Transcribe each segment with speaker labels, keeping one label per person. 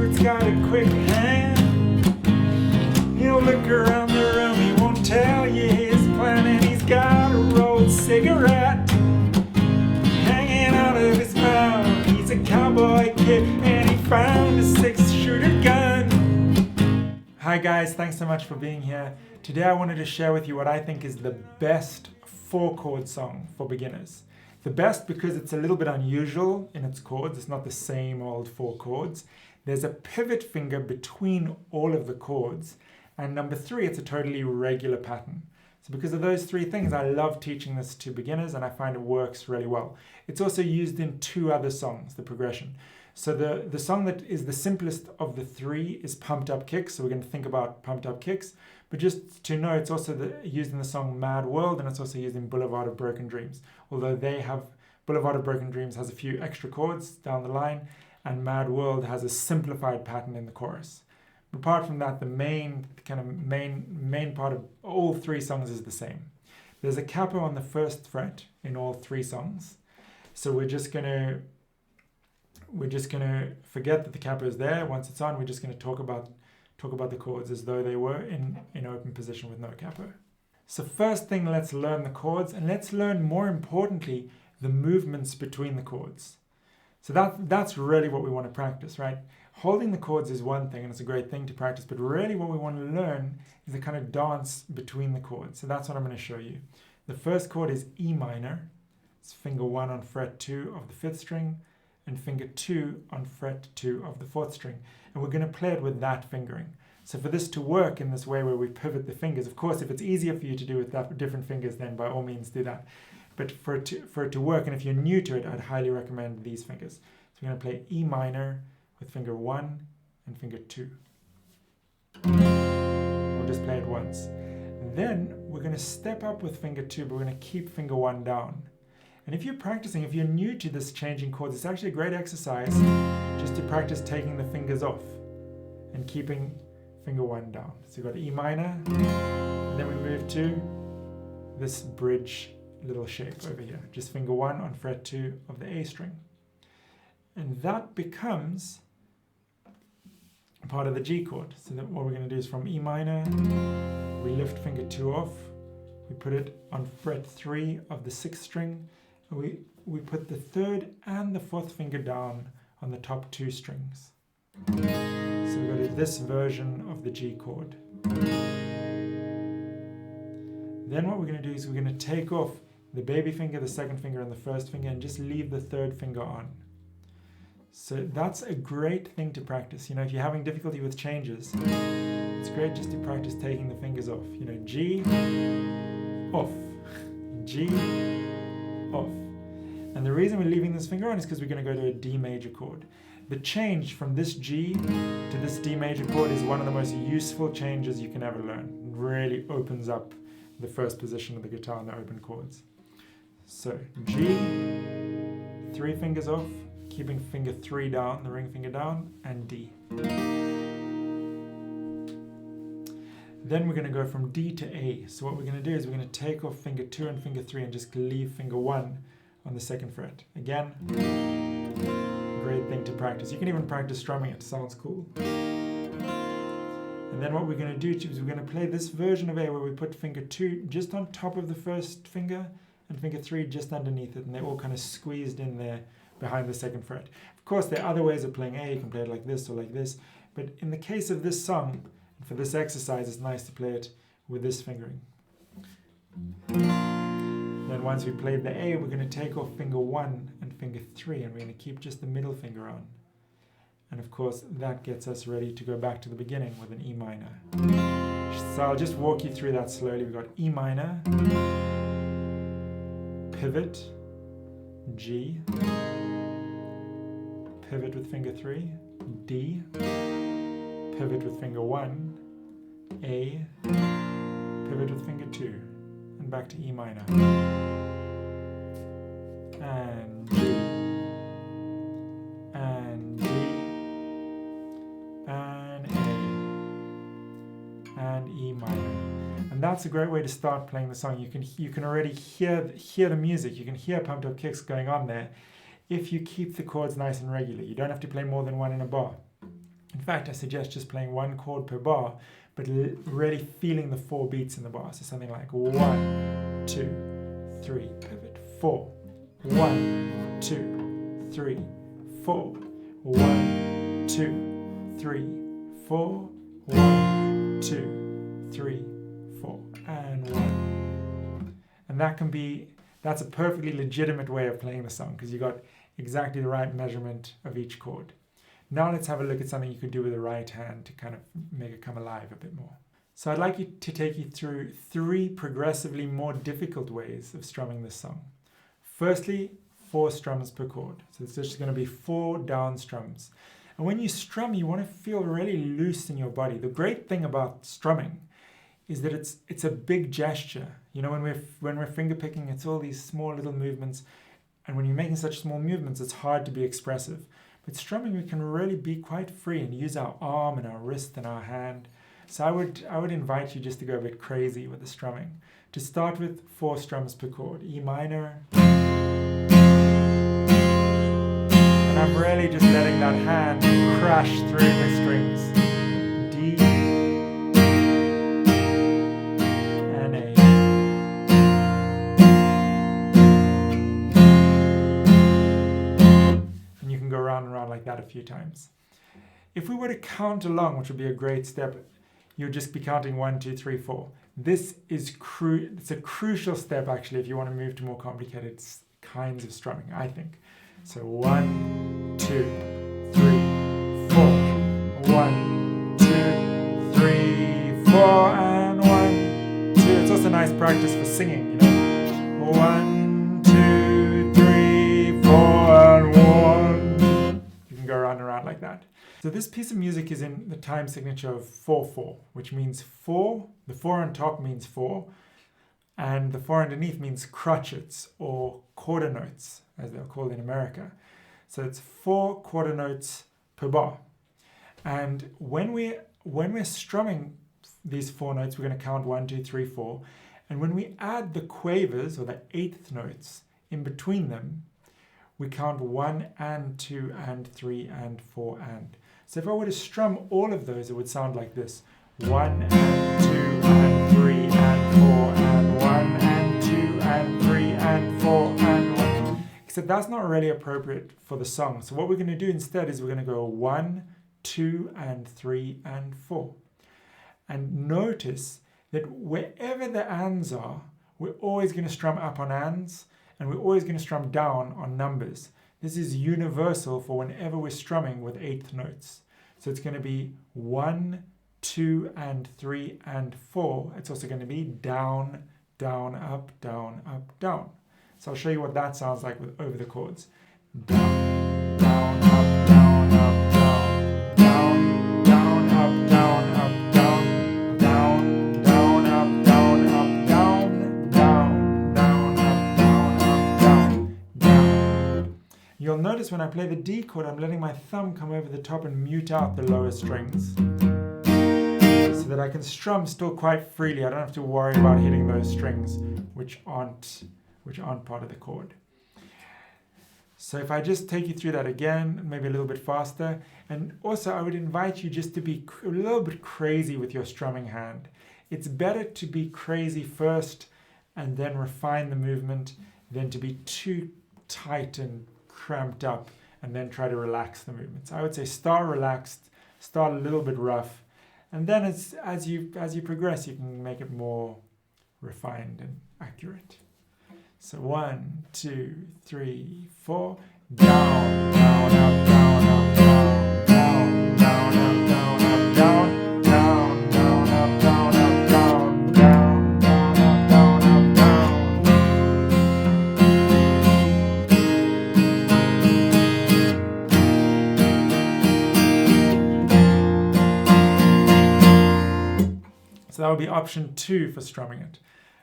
Speaker 1: Robert's got a quick hand. He'll look around the room, he won't tell you his plan, and he's got a rolled cigarette hanging out of his mouth. He's a cowboy kid and he found a 6-shooter gun. Hi guys, thanks so much for being here. Today I wanted to share with you what I think is the best 4-chord song for beginners. The best because it's a little bit unusual in its chords. It's not the same old 4 chords. There's a pivot finger between all of the chords. And number 3, it's a totally regular pattern. So because of those 3 things, I love teaching this to beginners and I find it works really well. It's also used in 2 other songs, the progression. So the song that is the simplest of the 3 is Pumped Up Kicks. So we're going to think about Pumped Up Kicks. But just to know, it's also used in the song Mad World, and it's also used in Boulevard of Broken Dreams. Although Boulevard of Broken Dreams has a few extra chords down the line, and Mad World has a simplified pattern in the chorus. Apart from that, the main part of all 3 songs is the same. There's a capo on the 1st fret in all 3 songs. So we're just gonna forget that the capo is there. Once it's on, we're just gonna talk about the chords as though they were in open position with no capo. So first thing, let's learn the chords, and let's learn, more importantly, the movements between the chords. So that's really what we want to practice, right? Holding the chords is one thing, and it's a great thing to practice, but really what we want to learn is the kind of dance between the chords. So that's what I'm going to show you. The first chord is E minor. It's finger 1 on fret 2 of the 5th string, and finger 2 on fret 2 of the 4th string. And we're going to play it with that fingering. So for this to work in this way where we pivot the fingers, of course, if it's easier for you to do with different fingers, then by all means do that. But for it to work, and if you're new to it, I'd highly recommend these fingers. So we're going to play E minor with finger 1 and finger 2. We'll just play it once. Then we're going to step up with finger 2, but we're going to keep finger 1 down. And if you're practicing, if you're new to this changing chords, it's actually a great exercise just to practice taking the fingers off and keeping finger 1 down. So we've got E minor, and then we move to this bridge little shape over here. Just finger 1 on fret 2 of the A string. And that becomes part of the G chord. So that what we're going to do is from E minor, we lift finger 2 off, we put it on fret 3 of the 6th string, and we put the 3rd and the 4th finger down on the top 2 strings. So we go to this version of the G chord. Then what we're going to do is we're going to take off the baby finger, the 2nd finger, and the 1st finger, and just leave the 3rd finger on. So that's a great thing to practice. You know, if you're having difficulty with changes, it's great just to practice taking the fingers off. You know, G, off, G, off. And the reason we're leaving this finger on is because we're going to go to a D major chord. The change from this G to this D major chord is one of the most useful changes you can ever learn. It really opens up the first position of the guitar in the open chords. So G, 3 fingers off, keeping finger 3 down, the ring finger down, and D. Then we're going to go from D to A. So what we're going to do is we're going to take off finger 2 and finger 3 and just leave finger 1 on the 2nd fret. Again, great thing to practice. You can even practice strumming it, sounds cool. And then what we're going to do is we're going to play this version of A where we put finger 2 just on top of the 1st finger and finger 3 just underneath it, and they're all kind of squeezed in there behind the 2nd fret. Of course, there are other ways of playing A. You can play it like this or like this, but in the case of this song, and for this exercise, it's nice to play it with this fingering. Then once we've played the A, we're going to take off finger 1 and finger 3, and we're going to keep just the middle finger on. And of course, that gets us ready to go back to the beginning with an E minor. So I'll just walk you through that slowly. We've got E minor, pivot, G, pivot with finger 3, D, pivot with finger 1, A, pivot with finger 2, and back to E minor. And G, and D, and A, and E minor. And that's a great way to start playing the song. You can already hear the music. You can hear pumped up kicks going on there if you keep the chords nice and regular. You don't have to play more than one in a bar. In fact, I suggest just playing one chord per bar, but really feeling the 4 beats in the bar. So something like 1, 2, 3, pivot, 4. 1, 2, 3, 4. 1, 2, 3, 4. 1, 2, 3, 4, and 1. And that's a perfectly legitimate way of playing the song because you got exactly the right measurement of each chord. Now let's have a look at something you could do with the right hand to kind of make it come alive a bit more. So I'd like to take you through 3 progressively more difficult ways of strumming this song. Firstly, 4 strums per chord. So it's just going to be 4 down strums. And when you strum, you want to feel really loose in your body. The great thing about strumming is that it's a big gesture. You know, when we're finger picking, it's all these small little movements. And when you're making such small movements, it's hard to be expressive. But strumming, we can really be quite free and use our arm and our wrist and our hand. So I would invite you just to go a bit crazy with the strumming. To start with 4 strums per chord. E minor. And I'm really just letting that hand crash through the strings. D and A. And you can go round and round like that a few times. If we were to count along, which would be a great step, you'd just be counting 1, 2, 3, 4. This is it's a crucial step actually if you want to move to more complicated kinds of strumming, I think. So 1, 2, 3, 4. 1, 2, 3, 4, and 1, 2. It's also nice practice for singing, you know. 1, 2, 3, 4, and 1. You can go around and around like that. So this piece of music is in the time signature of 4/4, which means 4. The 4 on top means 4, and the 4 underneath means crotchets or quarter notes, as they're called in America. So it's 4 quarter notes per bar. And when we're strumming these 4 notes, we're going to count 1, 2, 3, 4. And when we add the quavers or the 8th notes in between them, we count 1 and 2 and 3 and 4 and. So if I were to strum all of those, it would sound like this. 1 and 2 and 3 and 4 and 1 and 2 and 3 and 4 and 1. Except that's not really appropriate for the song. So what we're going to do instead is we're going to go 1, 2 and 3 and 4. And notice that wherever the ands are, we're always going to strum up on ands and we're always going to strum down on numbers. This is universal for whenever we're strumming with 8th notes. So it's going to be 1, 2 and 3 and 4. It's also going to be down, down, up, down, up, down. So I'll show you what that sounds like over the chords. Down, down, up, down, up, down, down, down, up, down, up, down, down, down, up, down, up, down, down, down, up, down, up, down, down. You'll notice when I play the D chord, I'm letting my thumb come over the top and mute out the lower strings so that I can strum still quite freely. I don't have to worry about hitting those strings which aren't part of the chord. So if I just take you through that again, maybe a little bit faster, and also I would invite you just to be a little bit crazy with your strumming hand. It's better to be crazy first and then refine the movement than to be too tight and cramped up and then try to relax the movements. I would say start relaxed, start a little bit rough, and then as you progress, you can make it more refined and accurate. So 1, 2, 3, 4. Down, down, up, down, up, down, down, down, up, down, up, down, down, down, up, down, up, down, down, down, up, down, up, down. So that would be option 2 for strumming it.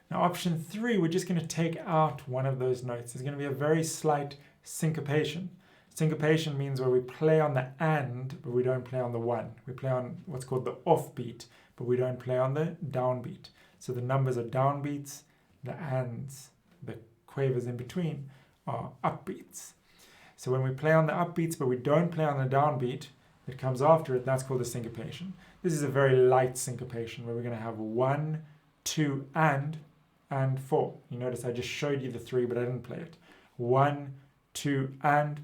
Speaker 1: Now option 3, we're just going to take out one of those notes. There's going to be a very slight syncopation. Syncopation means where we play on the and, but we don't play on the 1. We play on what's called the offbeat, but we don't play on the downbeat. So the numbers are downbeats, the ands, the quavers in between are upbeats. So when we play on the upbeats, but we don't play on the downbeat, that comes after it, that's called a syncopation. This is a very light syncopation where we're going to have 1, 2, and 4. You notice I just showed you the 3, but I didn't play it. 1, 2, and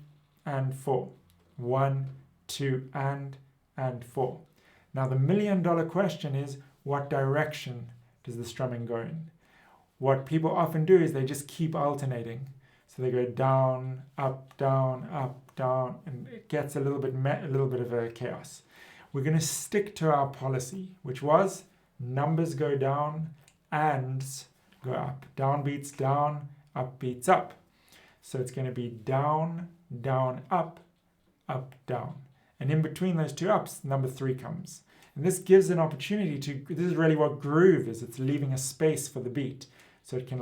Speaker 1: 4. 1, 2, and 4. Now the $1 million question is, what direction does the strumming go in? What people often do is they just keep alternating. So they go down, up, and it gets a little bit of a chaos. We're going to stick to our policy, which was numbers go down, ands go up. Down beats down, up beats up. So it's going to be down, down, up, down. And in between those two ups, number 3 comes. And this gives an opportunity this is really what groove is. It's leaving a space for the beat. So it can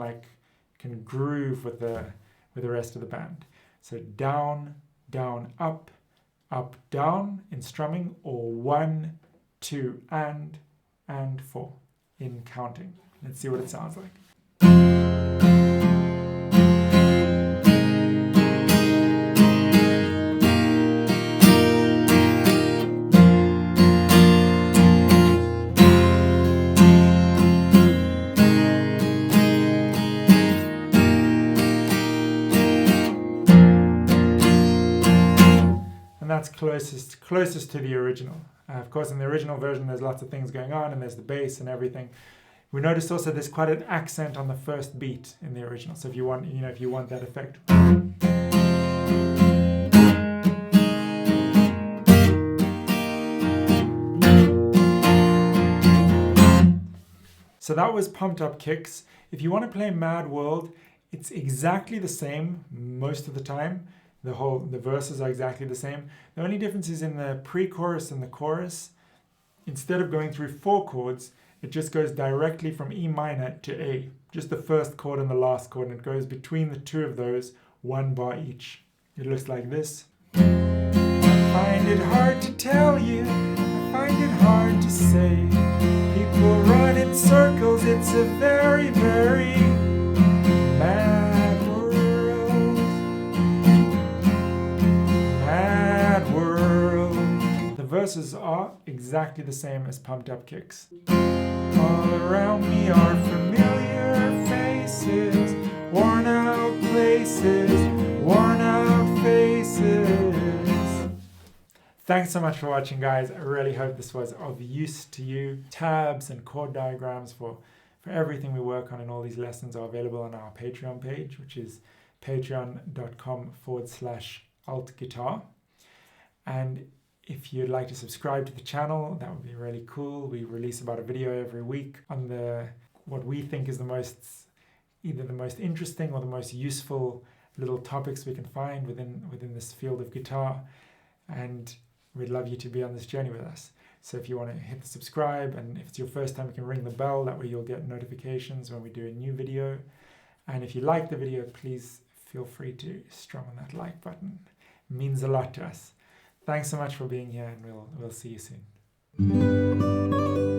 Speaker 1: groove with the rest of the band. So down, down, up, down in strumming, or 1, 2, and 4 in counting. Let's see what it sounds like. That's closest to the original. Of course, in the original version, there's lots of things going on, and there's the bass and everything. We noticed also there's quite an accent on the first beat in the original. So if you want that effect. So that was pumped up kicks. If you want to play Mad World, it's exactly the same most of the time. The verses are exactly the same. The only difference is in the pre-chorus and the chorus. Instead of going through 4 chords, it just goes directly from E minor to A. Just the first chord and the last chord, and it goes between the 2 of those, 1 bar each. It looks like this. I find it hard to tell you, I find it hard to say. People run in circles, it's a very, very mad world. Mad world. The verses are exactly the same as pumped up kicks. All around me are familiar faces, worn out places, worn out faces. Thanks so much for watching, guys. I really hope this was of use to you. Tabs and chord diagrams for everything we work on in all these lessons are available on our Patreon page, which is patreon.com/altguitar. And if you'd like to subscribe to the channel, that would be really cool. We release about a video every week on what we think is either the most interesting or the most useful little topics we can find within this field of guitar. And we'd love you to be on this journey with us. So if you want to hit the subscribe, and if it's your first time, you can ring the bell. That way you'll get notifications when we do a new video. And if you like the video, please feel free to strum on that like button. It means a lot to us. Thanks so much for being here, and we'll see you soon.